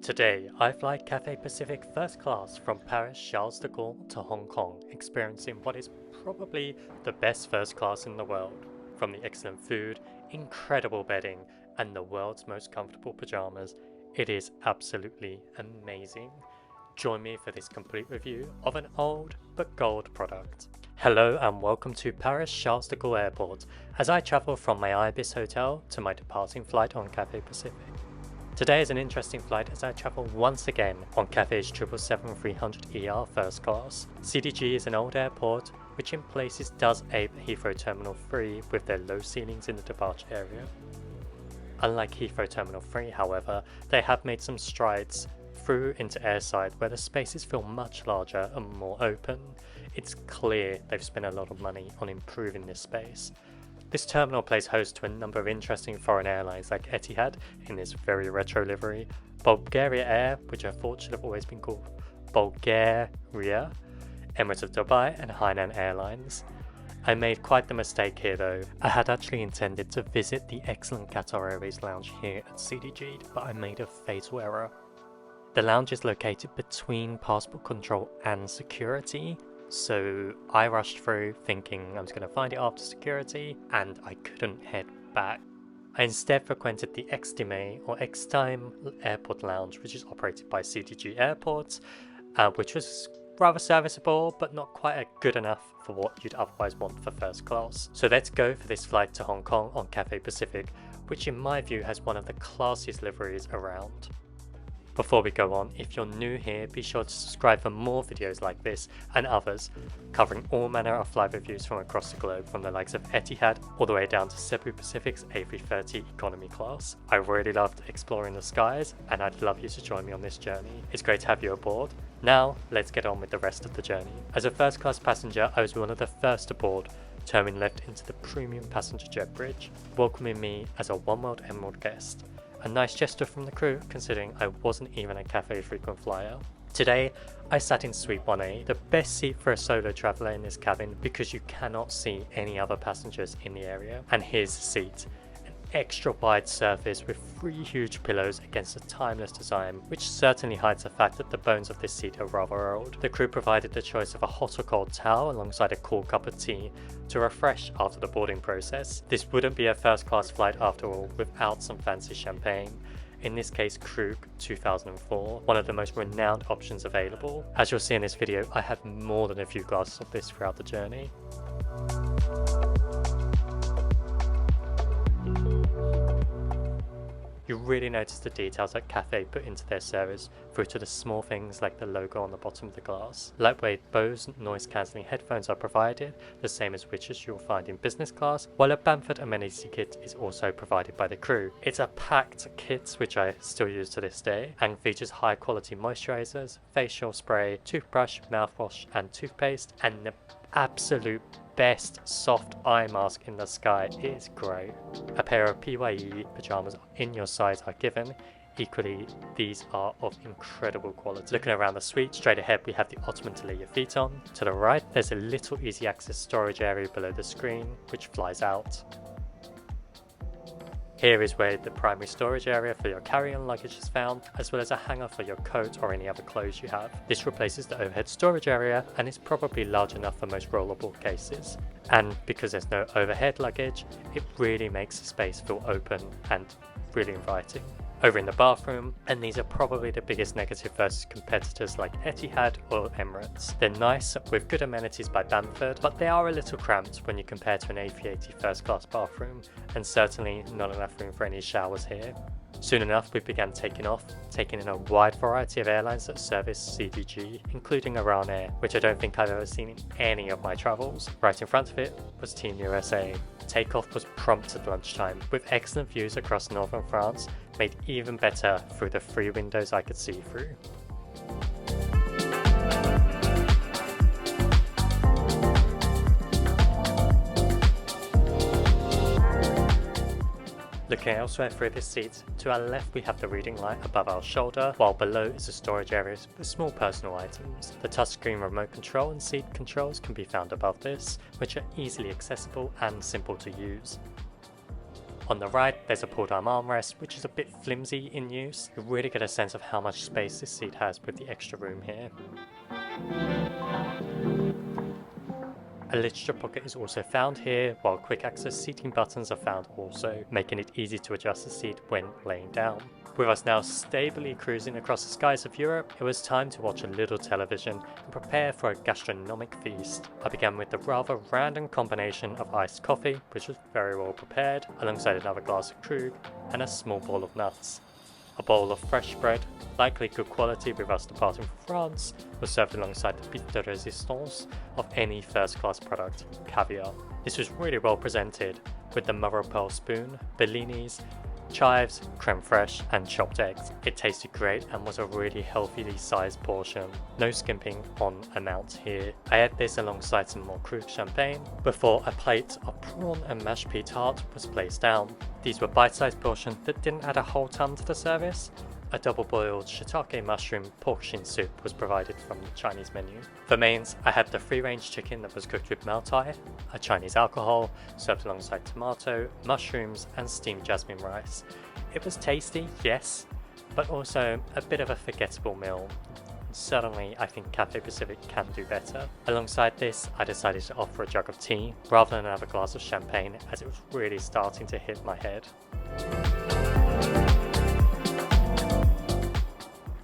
Today, I fly Cathay Pacific first class from Paris Charles de Gaulle to Hong Kong, experiencing what is probably the best first class in the world. From the excellent food, incredible bedding, and the world's most comfortable pyjamas, it is absolutely amazing. Join me for this complete review of an old but gold product. Hello and welcome to Paris Charles de Gaulle Airport as I travel from my Ibis hotel to my departing flight on Cathay Pacific. Today is an interesting flight as I travel once again on Cathay's 777-300ER first class. CDG is an old airport which in places does ape Heathrow Terminal 3 with their low ceilings in the departure area. Unlike Heathrow Terminal 3 however, they have made some strides through into airside where the spaces feel much larger and more open. It's clear they've spent a lot of money on improving this space. This terminal plays host to a number of interesting foreign airlines like Etihad in this very retro livery, Bulgaria Air, which I thought should have always been called Bulgaria, Emirates of Dubai and Hainan Airlines. I made quite the mistake here though. I had actually intended to visit the excellent Qatar Airways lounge here at CDG, but I made a fatal error. The lounge is located between passport control and security, so I rushed through thinking I was going to find it after security, and I couldn't head back. I instead frequented the Extime or Extime Airport Lounge, which is operated by CDG Airports, which was rather serviceable, but not quite good enough for what you'd otherwise want for first class. So let's go for this flight to Hong Kong on Cathay Pacific, which in my view has one of the classiest liveries around. Before we go on, if you're new here, be sure to subscribe for more videos like this and others, covering all manner of flight reviews from across the globe, from the likes of Etihad all the way down to Cebu Pacific's A330 economy class. I really loved exploring the skies, and I'd love you to join me on this journey. It's great to have you aboard. Now, let's get on with the rest of the journey. As a first class passenger, I was one of the first aboard, turning left into the premium passenger jet bridge, welcoming me as a One World Emerald guest. A nice gesture from the crew, considering I wasn't even a Cathay frequent flyer. Today, I sat in Suite 1A, the best seat for a solo traveller in this cabin because you cannot see any other passengers in the area. And here's the seat. An extra wide surface with 3 huge pillows against a timeless design, which certainly hides the fact that the bones of this seat are rather old. The crew provided the choice of a hot or cold towel alongside a cool cup of tea to refresh after the boarding process. This wouldn't be a first class flight after all without some fancy champagne. In this case Krug 2004, one of the most renowned options available. As you'll see in this video, I had more than a few glasses of this throughout the journey. You really notice the details that Cathay put into their service, through to the small things like the logo on the bottom of the glass. Lightweight Bose noise cancelling headphones are provided, the same as which you'll find in business class, while a Bamford amenity kit is also provided by the crew. It's a packed kit which I still use to this day, and features high quality moisturizers, facial spray, toothbrush, mouthwash and toothpaste, and the absolute best soft eye mask in the sky. It is great. A pair of PYE pyjamas in your size are given. Equally, these are of incredible quality. Looking around the suite, straight ahead we have the ottoman to lay your feet on. To the right, there's a little easy access storage area below the screen, which flies out. Here is where the primary storage area for your carry-on luggage is found, as well as a hanger for your coat or any other clothes you have. This replaces the overhead storage area and is probably large enough for most rollable cases. And because there's no overhead luggage, it really makes the space feel open and really inviting. Over in the bathroom, and these are probably the biggest negative versus competitors like Etihad or Emirates. They're nice with good amenities by Bamford, but they are a little cramped when you compare to an A380 first class bathroom, and certainly not enough room for any showers here. Soon enough we began taking off, taking in a wide variety of airlines that service CDG, including Iran Air, which I don't think I've ever seen in any of my travels. Right in front of it was Team USA. Takeoff was prompt at lunchtime, with excellent views across northern France, made even better through the 3 windows I could see through. Looking elsewhere through this seat, to our left we have the reading light above our shoulder, while below is a storage area with small personal items. The touchscreen remote control and seat controls can be found above this, which are easily accessible and simple to use. On the right, there's a pull-down armrest, which is a bit flimsy in use. You really get a sense of how much space this seat has with the extra room here. A literature pocket is also found here, while quick access seating buttons are found also, making it easy to adjust the seat when laying down. With us now stably cruising across the skies of Europe, it was time to watch a little television and prepare for a gastronomic feast. I began with the rather random combination of iced coffee, which was very well prepared, alongside another glass of Krug and a small bowl of nuts. A bowl of fresh bread, likely good quality with us departing for France, was served alongside the piece de résistance of any first-class product, caviar. This was really well presented, with the mother of pearl spoon, bellinis, chives, creme fraiche and chopped eggs. It tasted great and was a really healthily sized portion. No skimping on amount here. I had this alongside some more Krug champagne before a plate of prawn and mashed pea tart was placed down. These were bite-sized portions that didn't add a whole ton to the service. A double-boiled shiitake mushroom pork shin soup was provided from the Chinese menu. For mains, I had the free-range chicken that was cooked with Maltai, a Chinese alcohol, served alongside tomato, mushrooms and steamed jasmine rice. It was tasty, yes, but also a bit of a forgettable meal. Certainly, I think Cathay Pacific can do better. Alongside this, I decided to offer a jug of tea rather than another glass of champagne, as it was really starting to hit my head.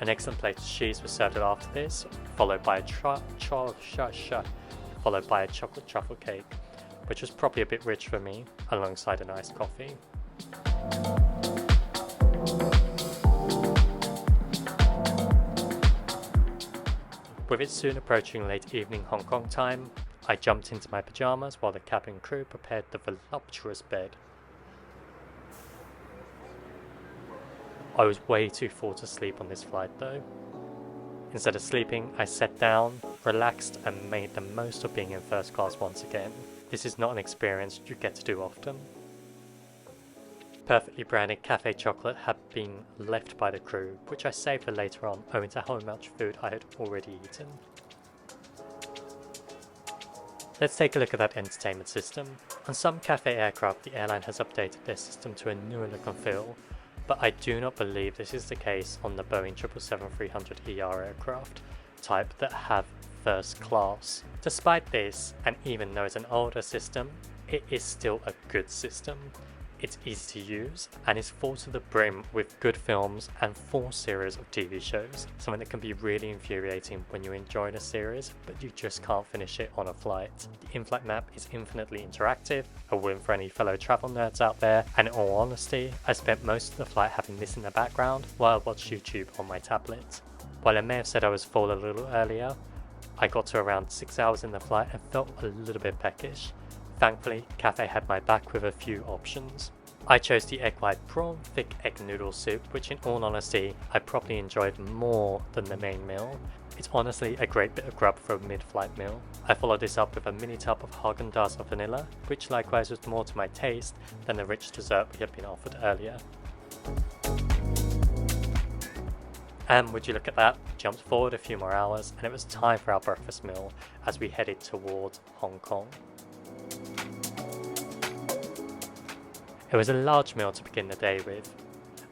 An excellent plate of cheese was served after this, followed by a chocolate truffle cake, which was probably a bit rich for me, alongside an iced coffee. With it soon approaching late evening Hong Kong time, I jumped into my pyjamas while the cabin crew prepared the voluptuous bed. I was way too full to sleep on this flight though. Instead of sleeping, I sat down, relaxed and made the most of being in first class once again. This is not an experience you get to do often. Perfectly branded cafe chocolate had been left by the crew, which I saved for later on owing to how much food I had already eaten. Let's take a look at that entertainment system. On some Cathay aircraft, the airline has updated their system to a newer look and feel, but I do not believe this is the case on the Boeing 777-300ER aircraft type that have first class. Despite this, and even though it's an older system, it is still a good system. It's easy to use and is full to the brim with good films and full series of TV shows, something that can be really infuriating when you're enjoying a series but you just can't finish it on a flight. The in-flight map is infinitely interactive, a win for any fellow travel nerds out there, and in all honesty, I spent most of the flight having this in the background while I watched YouTube on my tablet. While I may have said I was full a little earlier, I got to around 6 hours in the flight and felt a little bit peckish. Thankfully, Cathay had my back with a few options. I chose the egg white prawn thick egg noodle soup, which in all honesty, I probably enjoyed more than the main meal. It's honestly a great bit of grub for a mid-flight meal. I followed this up with a mini tub of Haagen-Dazs of vanilla, which likewise was more to my taste than the rich dessert we had been offered earlier. And would you look at that, jumped forward a few more hours and it was time for our breakfast meal as we headed towards Hong Kong. It was a large meal to begin the day with.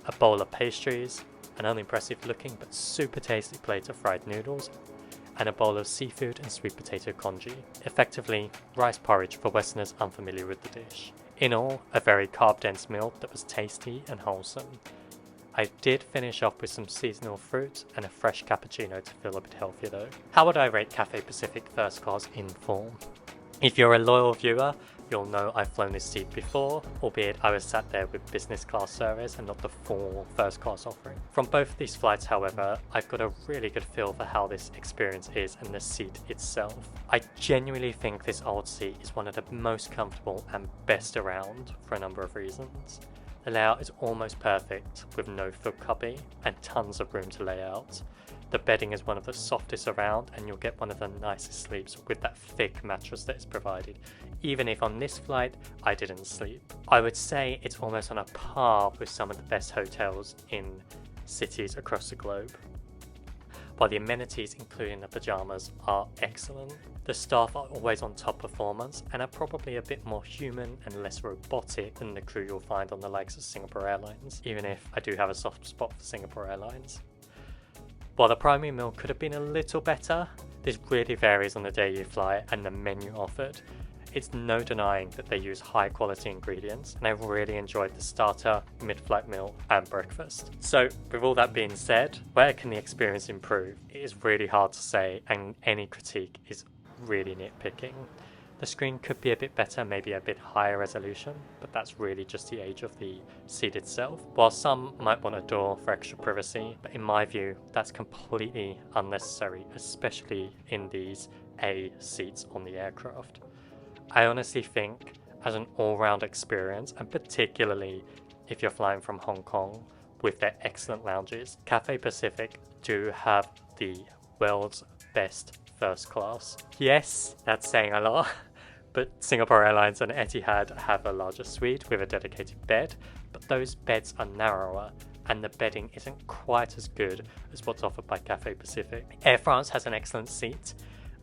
A bowl of pastries, an unimpressive looking but super tasty plate of fried noodles, and a bowl of seafood and sweet potato congee. Effectively, rice porridge for Westerners unfamiliar with the dish. In all, a very carb-dense meal that was tasty and wholesome. I did finish off with some seasonal fruit and a fresh cappuccino to feel a bit healthier though. How would I rate Cathay Pacific first class in full? If you're a loyal viewer, you'll know I've flown this seat before, albeit I was sat there with business class service and not the full first class offering. From both of these flights, however, I've got a really good feel for how this experience is and the seat itself. I genuinely think this old seat is one of the most comfortable and best around for a number of reasons. The layout is almost perfect with no foot cubby and tons of room to lay out. The bedding is one of the softest around and you'll get one of the nicest sleeps with that thick mattress that is provided, even if on this flight I didn't sleep. I would say it's almost on a par with some of the best hotels in cities across the globe. while the amenities including the pyjamas are excellent. The staff are always on top performance and are probably a bit more human and less robotic than the crew you'll find on the likes of Singapore Airlines, even if I do have a soft spot for Singapore Airlines. While the primary meal could have been a little better, this really varies on the day you fly and the menu offered. It's no denying that they use high quality ingredients, and I really enjoyed the starter, mid-flight meal and breakfast. So with all that being said, where can the experience improve? It is really hard to say, and any critique is really nitpicking. The screen could be a bit better, maybe a bit higher resolution, but that's really just the age of the seat itself. While some might want a door for extra privacy, but in my view, that's completely unnecessary, especially in these A seats on the aircraft. I honestly think, as an all-round experience, and particularly if you're flying from Hong Kong with their excellent lounges, Cathay Pacific do have the world's best first class. Yes, that's saying a lot, but Singapore Airlines and Etihad have a larger suite with a dedicated bed, but those beds are narrower and the bedding isn't quite as good as what's offered by Cathay Pacific. Air France has an excellent seat,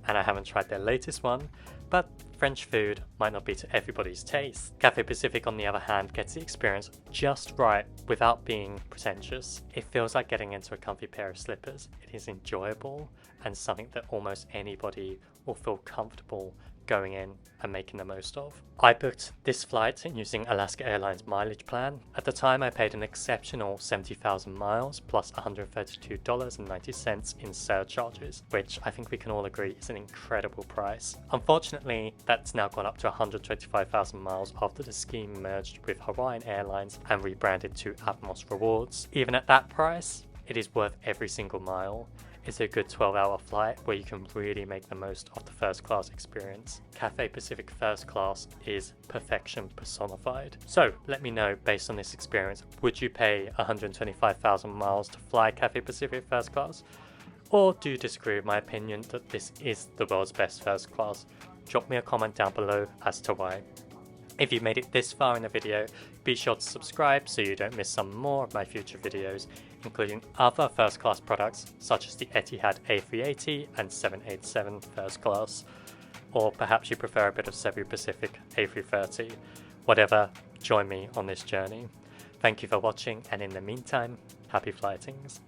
and I haven't tried their latest one, but French food might not be to everybody's taste. Cathay Pacific, on the other hand, gets the experience just right without being pretentious. It feels like getting into a comfy pair of slippers. It is enjoyable and something that almost anybody will feel comfortable going in and making the most of. I booked this flight using Alaska Airlines mileage plan. At the time I paid an exceptional 70,000 miles plus $132.90 in surcharges, which I think we can all agree is an incredible price. Unfortunately, that's now gone up to 125,000 miles after the scheme merged with Hawaiian Airlines and rebranded to Atmos Rewards. Even at that price, it is worth every single mile. It's a good 12-hour flight where you can really make the most of the first class experience. Cathay Pacific First Class is perfection personified. So let me know, based on this experience, would you pay 125,000 miles to fly Cathay Pacific First Class? Or do you disagree with my opinion that this is the world's best first class? Drop me a comment down below as to why. If you made it this far in the video, be sure to subscribe so you don't miss some more of my future videos, including other first class products such as the Etihad A380 and 787 first class, or perhaps you prefer a bit of Cebu Pacific A330. Whatever, join me on this journey. Thank you for watching, and in the meantime, happy flightings.